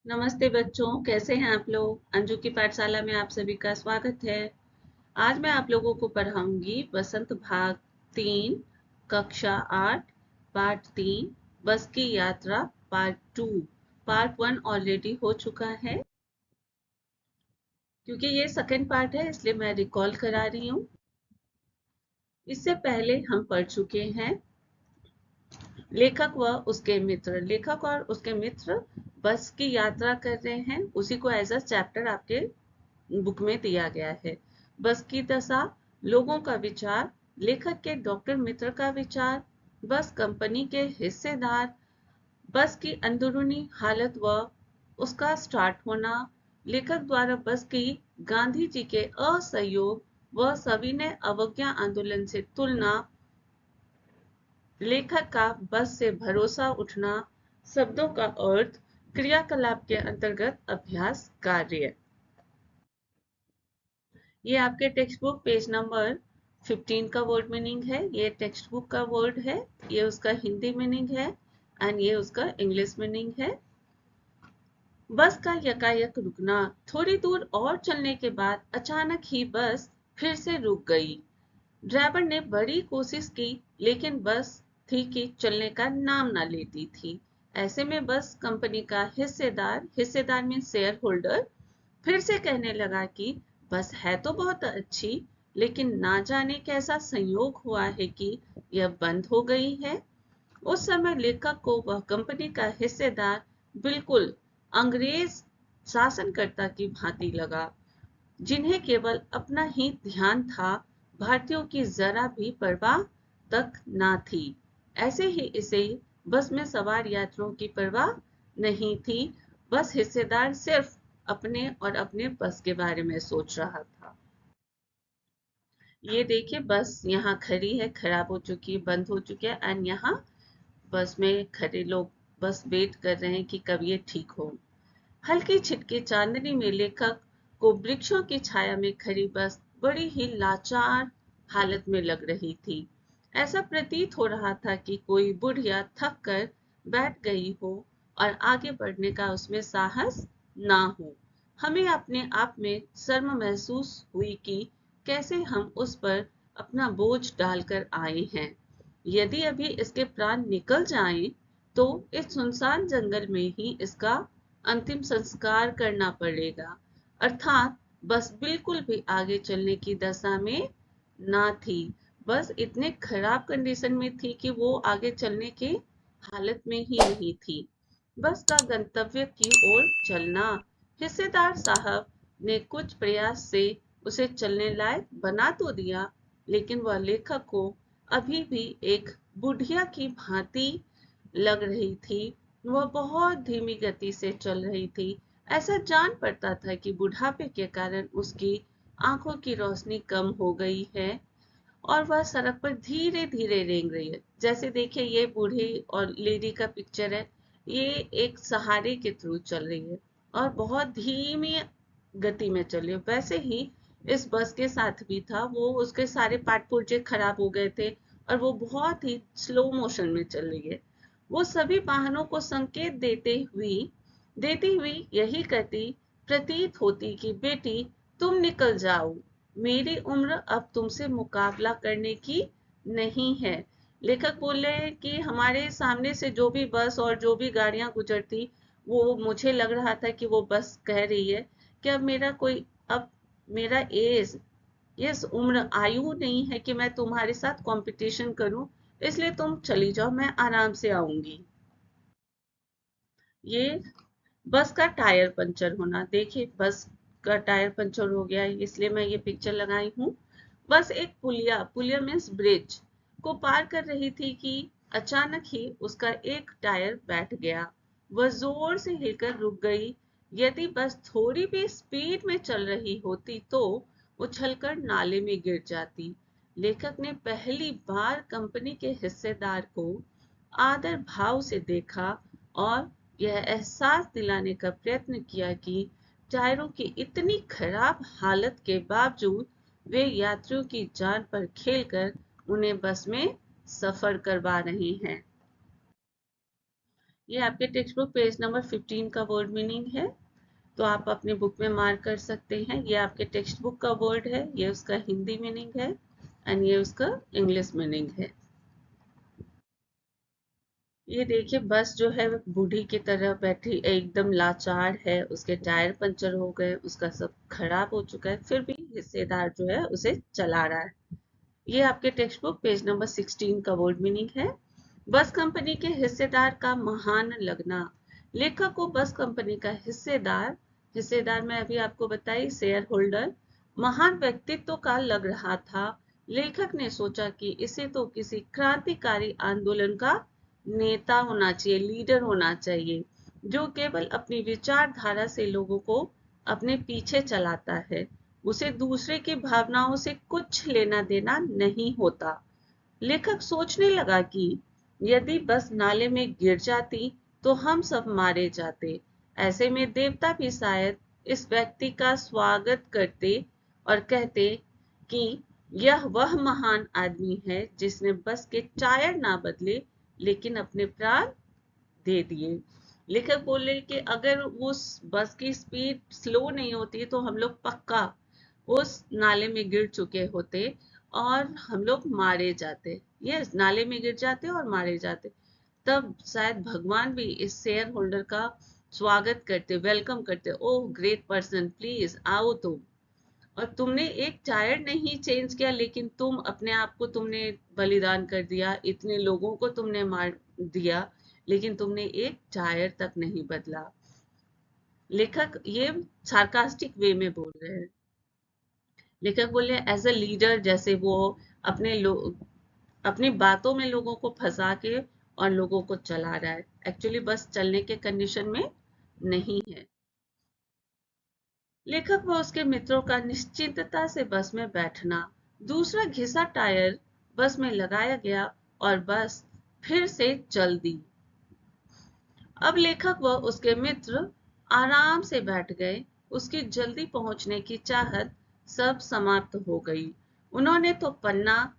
नमस्ते बच्चों, कैसे हैं आप लोग। अंजू की पाठशाला में आप सभी का स्वागत है। आज मैं आप लोगों को पढ़ाऊंगी बसंत भाग 3 कक्षा 8 पाठ 3 बस की यात्रा पार्ट 2। पार्ट 1 ऑलरेडी हो चुका है। क्योंकि ये सेकंड पार्ट है इसलिए मैं रिकॉल करा रही हूँ। इससे पहले हम पढ़ चुके हैं लेखक व उसके मित्र। लेखक और उसके मित्र बस की यात्रा कर रहे हैं, उसी को एज अ चैप्टर आपके बुक में दिया गया है। बस की दशा, लोगों का विचार, लेखक के डॉक्टर मित्र का विचार, बस कंपनी के हिस्सेदार, बस की अंदरूनी हालत व उसका स्टार्ट होना, लेखक द्वारा बस की गांधी जी के असहयोग व सविनय अवज्ञा आंदोलन से तुलना, लेखक का बस से भरोसा उठना, शब्दों का अर्थ, क्रियाकलाप के अंतर्गत अभ्यास कार्य। ये आपके टेक्स्ट बुक पेज नंबर 15 का वर्ड मीनिंग है। ये टेक्स्ट बुक का वर्ड है, ये उसका हिंदी मीनिंग है एंड ये उसका इंग्लिश मीनिंग है। बस का यकायक रुकना, थोड़ी दूर और चलने के बाद अचानक ही बस फिर से रुक गई। ड्राइवर ने बड़ी कोशिश की लेकिन बस थी कि चलने का नाम ना लेती थी। ऐसे में बस कंपनी का हिस्सेदार में शेयर होल्डर फिर से कहने लगा कि बस है तो बहुत अच्छी, लेकिन ना जाने कैसा संयोग हुआ है कि यह बंद हो गई है। उस समय लेखक को वह कंपनी का हिस्सेदार बिल्कुल अंग्रेज शासनकर्ता की भांति लगा, जिन्हें केवल अपना ही ध्यान था, भारतीयों की जरा भी परवाह तक ना थी। ऐसे ही इसे बस में सवार यात्रियों की परवाह नहीं थी। बस हिस्सेदार सिर्फ अपने और अपने बस के बारे में सोच रहा था। ये देखिए, बस यहाँ खड़ी है, खराब हो चुकी है, बंद हो चुकी है एंड यहाँ बस में खड़े लोग बस वेट कर रहे हैं कि कब ये ठीक हो। हल्की छिटकी चांदनी में लेखक को वृक्षों की छाया में खड़ी बस बड़ी ही लाचार हालत में लग रही थी। ऐसा प्रतीत हो रहा था कि कोई बुढ़िया थक कर बैठ गई हो और आगे बढ़ने का उसमें साहस ना हो। हमें अपने आप में शर्म महसूस हुई कि कैसे हम उस पर अपना बोझ डालकर आए हैं। यदि अभी इसके प्राण निकल जाएं, तो इस सुनसान जंगल में ही इसका अंतिम संस्कार करना पड़ेगा। अर्थात बस बिल्कुल भी आगे चलने की दशा में ना थी। बस इतने खराब कंडीशन में थी कि वो आगे चलने की हालत में ही नहीं थी। बस का गंतव्य की ओर चलना, हिस्सेदार साहब ने कुछ प्रयास से उसे चलने लायक बना तो दिया, लेकिन वह लेखक को अभी भी एक बुढ़िया की भांति लग रही थी। वह बहुत धीमी गति से चल रही थी। ऐसा जान पड़ता था कि बुढ़ापे के कारण उसकी आंखों की रोशनी कम हो गई है और वह सड़क पर धीरे धीरे रेंग रही है। जैसे देखिए, ये बूढ़ी और लेडी का पिक्चर है। ये एक सहारे के थ्रू चल रही है और बहुत धीमी गति में चल रही है। वैसे ही इस बस के साथ भी था, वो उसके सारे पार्ट पुर्जे खराब हो गए थे और वो बहुत ही स्लो मोशन में चल रही है। वो सभी वाहनों को संकेत देती हुई यही कहती प्रतीत होती कि बेटी, तुम निकल जाओ, मेरी उम्र अब तुमसे मुकाबला करने की नहीं है। लेखक बोल रहे हैं कि हमारे सामने से जो भी बस और जो भी गाड़ियां गुजरती, वो मुझे लग रहा था कि वो बस कह रही है कि अब मेरा एज, यस, उम्र आयु नहीं है कि मैं तुम्हारे साथ कंपटीशन करूं, इसलिए तुम चली जाओ, मैं आराम से आऊंगी। ये बस का टायर पंचर होना, देखिए बस का टायर पंचर हो गया है, इसलिए मैं ये पिक्चर लगाई हूँ। बस एक पुलिया मीन्स ब्रिज को पार कर रही थी कि अचानक ही उसका एक टायर बैठ गया। वह जोर से हिलकर रुक गई। यदि बस थोड़ी भी स्पीड में चल रही होती तो उछलकर नाले में गिर जाती। लेखक ने पहली बार कंपनी के हिस्सेदार को आदर भाव से देखा और यह एहसास दिलाने का प्रयत्न किया कि टायरों की इतनी खराब हालत के बावजूद वे यात्रियों की जान पर खेलकर उन्हें बस में सफर करवा रहे हैं। ये आपके टेक्स्ट बुक पेज नंबर 15 का वर्ड मीनिंग है, तो आप अपने बुक में मार्क कर सकते हैं। ये आपके टेक्स्ट बुक का वर्ड है, ये उसका हिंदी मीनिंग है एंड ये उसका इंग्लिश मीनिंग है। ये देखिए बस जो है बूढ़ी की तरह बैठी एकदम लाचार है, उसके टायर पंचर हो गए, उसका सब खराब हो चुका है, फिर भी हिस्सेदार जो है उसे चला रहा है। ये आपके टेक्स्ट बुक पेज नंबर 16 का वर्ड मीनिंग है। बस कंपनी के हिस्सेदार का महान लगना। लेखक को बस कंपनी का हिस्सेदार, हिस्सेदार में अभी आपको बताई शेयर होल्डर, महान व्यक्तित्व का लग रहा था। लेखक ने सोचा कि इसे तो किसी क्रांतिकारी आंदोलन का नेता होना चाहिए, लीडर होना चाहिए, जो केवल अपनी विचारधारा से लोगों को अपने पीछे चलाता है। उसे दूसरे की भावनाओं से कुछ लेना देना नहीं होता। लेखक सोचने लगा कि यदि बस नाले में गिर जाती तो हम सब मारे जाते। ऐसे में देवता भी शायद इस व्यक्ति का स्वागत करते और कहते कि यह वह महान आदमी है जिसने बस के टायर ना बदले लेकिन अपने प्राण दे दिए। लेखक बोले कि अगर उस बस की स्पीड स्लो नहीं होती तो हम लोग पक्का उस नाले में गिर चुके होते और हम लोग मारे जाते। यस, नाले में गिर जाते और मारे जाते। तब शायद भगवान भी इस शेयर होल्डर का स्वागत करते, वेलकम करते। ओह ग्रेट पर्सन, प्लीज आओ तुम। और तुमने एक टायर नहीं चेंज किया, लेकिन तुम अपने आप को तुमने बलिदान कर दिया, इतने लोगों को तुमने मार दिया, लेकिन तुमने एक टायर तक नहीं बदला। लेखक ये सार्कास्टिक वे में बोल रहे हैं। लेखक बोले एज अ लीडर, जैसे वो अपने अपनी बातों में लोगों को फंसा के और लोगों को चला रहा है, एक्चुअली बस चलने के कंडीशन में नहीं है। लेखक व उसके मित्रों का निश्चिंतता से बस में बैठना। दूसरा घिसा टायर बस में लगाया गया और बस फिर से चल दी। अब लेखक व उसके मित्र आराम से बैठ गए। उसकी जल्दी पहुंचने की चाहत सब समाप्त हो गई। उन्होंने तो पन्ना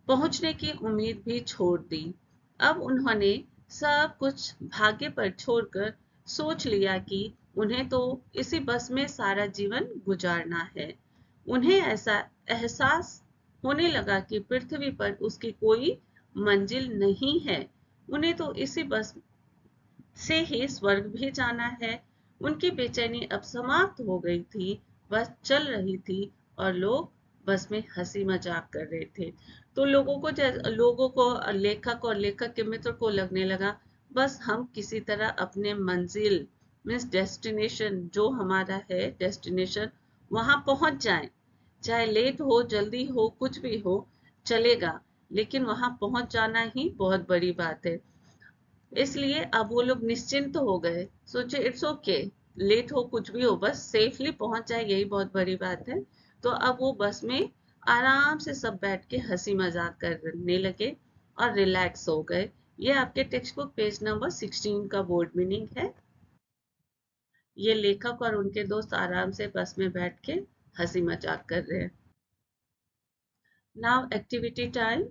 पहुंचने की उम्मीद भी छोड़ दी। अब उन्होंने सब कुछ भाग्य पर छोड़कर सोच लिया कि उन्हें तो इसी बस में सारा जीवन गुजारना है। उन्हें ऐसा एहसास होने लगा कि पृथ्वी पर उसकी कोई मंजिल नहीं है। उन्हें तो इसी बस से ही स्वर्ग भी जाना है। उनकी बेचैनी अब समाप्त हो गई थी। बस चल रही थी और लोग बस में हंसी मजाक कर रहे थे। तो लोगों को लेखक और लेखक के मित्र को लगने लगा बस हम किसी तरह अपने मंजिल मीन्स डेस्टिनेशन, जो हमारा है डेस्टिनेशन, वहां पहुंच जाएं। चाहे लेट हो जल्दी हो कुछ भी हो चलेगा, लेकिन वहां पहुंच जाना ही बहुत बड़ी बात है। इसलिए अब वो लोग निश्चिंत हो गए, सोचे इट्स ओके, लेट हो कुछ भी हो बस सेफली पहुंच जाए, यही बहुत बड़ी बात है। तो अब वो बस में आराम से सब बैठ के हंसी मजाक करने लगे और रिलैक्स हो गए। ये आपके टेक्स्ट बुक पेज नंबर 16 का वर्ड मीनिंग है। ये लेखक और उनके दोस्त आराम से बस में बैठ के हंसी मजाक कर रहे हैं। Now activity time.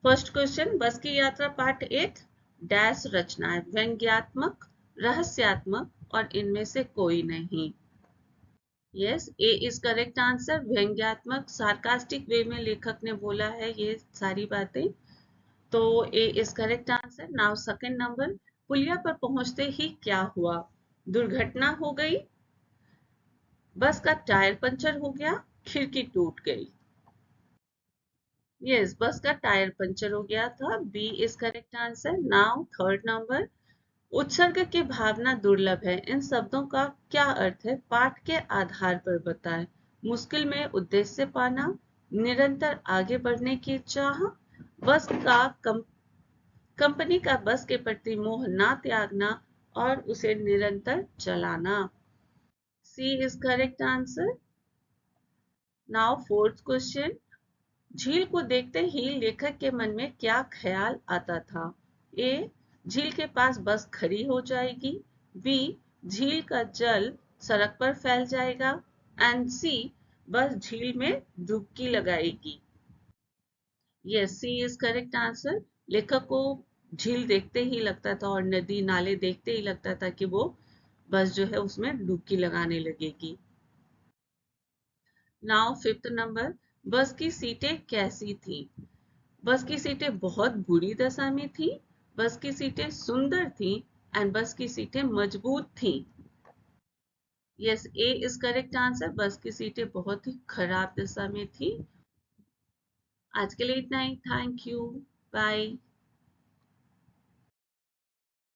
First question, बस की यात्रा पार्ट 8। डैश रचना है, व्यंग्यात्मक, रहस्यात्मक और इनमें से कोई नहीं। Yes, A is correct answer. व्यंग्यात्मक, सार्कास्टिक वे में लेखक ने बोला है ये सारी बातें, तो A is correct answer. Now second number, पुलिया पर पहुंचते ही क्या हुआ? दुर्घटना हो गई, बस का टायर पंचर हो गया, खिड़की टूट गई। यस, बस का टायर पंचर हो गया था। B is correct answer. Now third number, उत्सर्ग की भावना दुर्लभ है, इन शब्दों का क्या अर्थ है? पाठ के आधार पर बताएं। मुश्किल में उद्देश्य पाना, निरंतर आगे बढ़ने की चाह, बस का कंपनी का बस के प्रति मोह ना त्यागना और उसे निरंतर चलाना। C is correct answer. Now fourth question, झील को देखते ही लेखक के मन में क्या ख्याल आता था? ए, झील के पास बस खड़ी हो जाएगी। बी, झील का जल सड़क पर फैल जाएगा। एंड सी, बस झील में डुबकी लगाएगी। Yes, she is correct answer. लेखक को झील देखते ही लगता था और नदी नाले देखते ही लगता था कि वो बस जो है उसमें डुबकी लगाने लगेगी। नाउ फिफ्थ नंबर, बस की सीटें कैसी थी? बस की सीटें बहुत बुरी दशा में थी, बस की सीटें सुंदर थी एंड बस की सीटें मजबूत थी। Yes, A is correct answer. बस की सीटें बहुत ही खराब दशा में थी। आज के लिए इतना ही। Thank you. बाय।